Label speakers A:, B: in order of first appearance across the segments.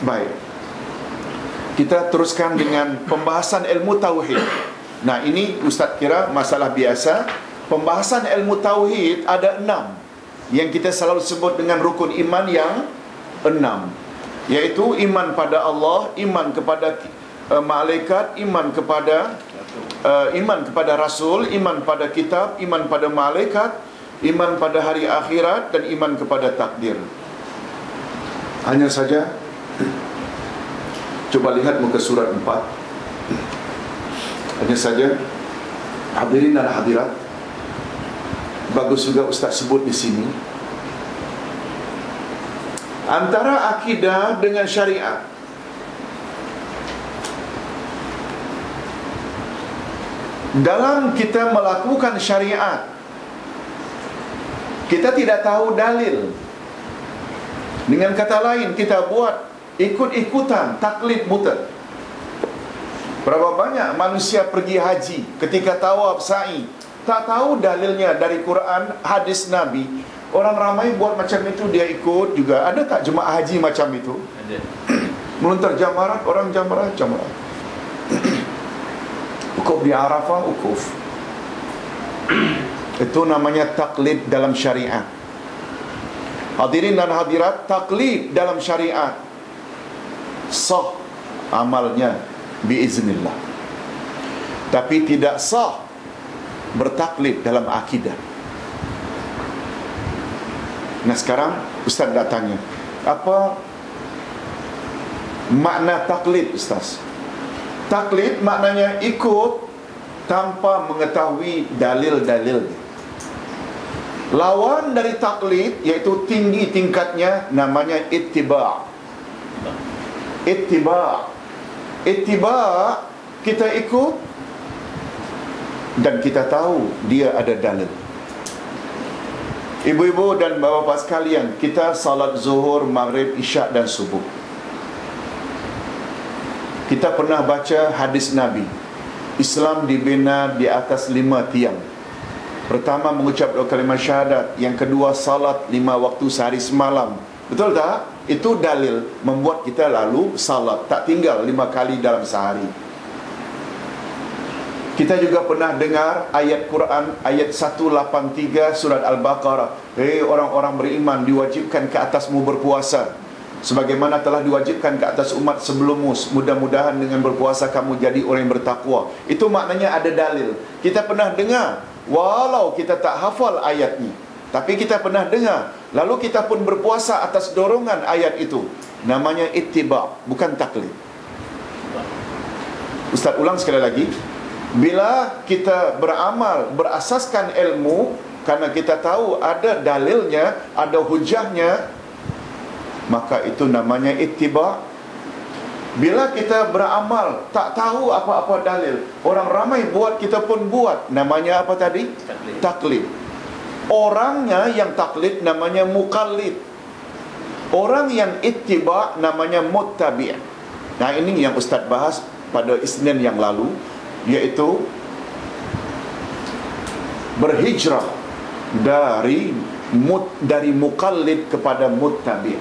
A: Baik, kita teruskan dengan pembahasan ilmu tauhid. Nah, ini Ustaz kira masalah biasa. Pembahasan ilmu tauhid ada 6 yang kita selalu sebut dengan rukun iman yang 6, iaitu iman pada Allah, iman kepada malaikat, iman kepada rasul, iman pada kitab, iman pada malaikat, iman pada hari akhirat, dan iman kepada takdir. Hanya saja, coba lihat muka surat 4. Hanya saja, hadirin dan hadirat, bagus juga Ustaz sebut di sini, antara akidah dengan syariat. Dalam kita melakukan syariat, kita tidak tahu dalil. Dengan kata lain, kita buat ikut-ikutan, taklid buta. Berapa banyak manusia pergi haji, ketika tawaf sa'i, tak tahu dalilnya dari Quran, hadis Nabi. Orang ramai buat macam itu, dia ikut juga. Ada tak jemaah haji macam itu?
B: Ada.
A: Melontar jamarat, orang jamarat. Ukuf di Arafah, ukuf. Itu namanya taklid dalam syariat. Hadirin dan hadirat, taklid dalam syariat sah amalnya biiznillah, tapi tidak sah bertaklid dalam akidah. Nah, sekarang Ustaz nak tanya, apa makna taklid, Ustaz? Taklid maknanya ikut tanpa mengetahui dalil-dalil. Lawan dari taklid, iaitu tinggi tingkatnya, namanya ittiba'. Ittiba' kita ikut dan kita tahu dia ada dalil. Ibu-ibu dan bapa-bapa sekalian, kita salat zuhur, maghrib, isyak dan subuh. Kita pernah baca hadis Nabi, Islam dibina di atas 5 tiang. Pertama, mengucap dua kalimah syahadat. Yang kedua, salat 5 waktu sehari semalam. Betul tak? Itu dalil membuat kita lalu salat, tak tinggal 5 kali dalam sehari. Kita juga pernah dengar ayat Quran, ayat 183 surat Al-Baqarah. Hei orang-orang beriman, diwajibkan ke atasmu berpuasa, sebagaimana telah diwajibkan ke atas umat sebelummu. Mudah-mudahan dengan berpuasa kamu jadi orang yang bertakwa. Itu maknanya ada dalil. Kita pernah dengar, walau kita tak hafal ayatnya, tapi kita pernah dengar, lalu kita pun berpuasa atas dorongan ayat itu. Namanya ittiba', bukan taklid. Ustaz ulang sekali lagi. Bila kita beramal berasaskan ilmu, karena kita tahu ada dalilnya, ada hujahnya, maka itu namanya ittiba'. Bila kita beramal tak tahu apa-apa dalil, orang ramai buat, kita pun buat, namanya apa tadi? Taklid. Orangnya yang taklid namanya muqallid. Orang yang ittiba' namanya muttabi'. Nah, ini yang Ustaz bahas pada Isnin yang lalu, iaitu berhijrah dari muqallid kepada muttabi'.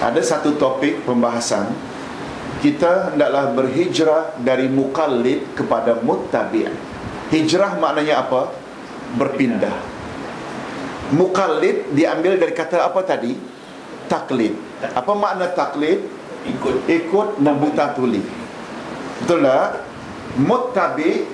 A: Ada satu topik pembahasan, kita hendaklah berhijrah dari muqallid kepada muttabi'. Hijrah maknanya apa? Berpindah. Muqallid diambil dari kata apa tadi? Taklid. Apa makna taklid? Ikut dan buta tuli. Betul tak? Muttabi'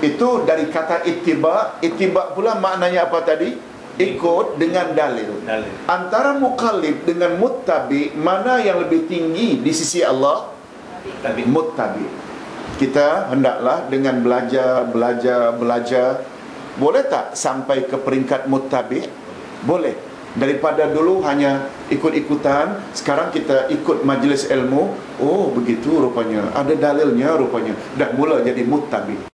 A: itu dari kata ittiba'. Ittiba' pula maknanya apa tadi? Ikut dengan dalil. Antara muqallid dengan muttabi', mana yang lebih tinggi di sisi Allah? Muttabi'. Kita hendaklah dengan belajar. Boleh tak sampai ke peringkat muttabi'? Boleh. Daripada dulu hanya ikut-ikutan, sekarang kita ikut majlis ilmu. Oh, begitu rupanya, ada dalilnya rupanya, dah mula jadi muttabi'.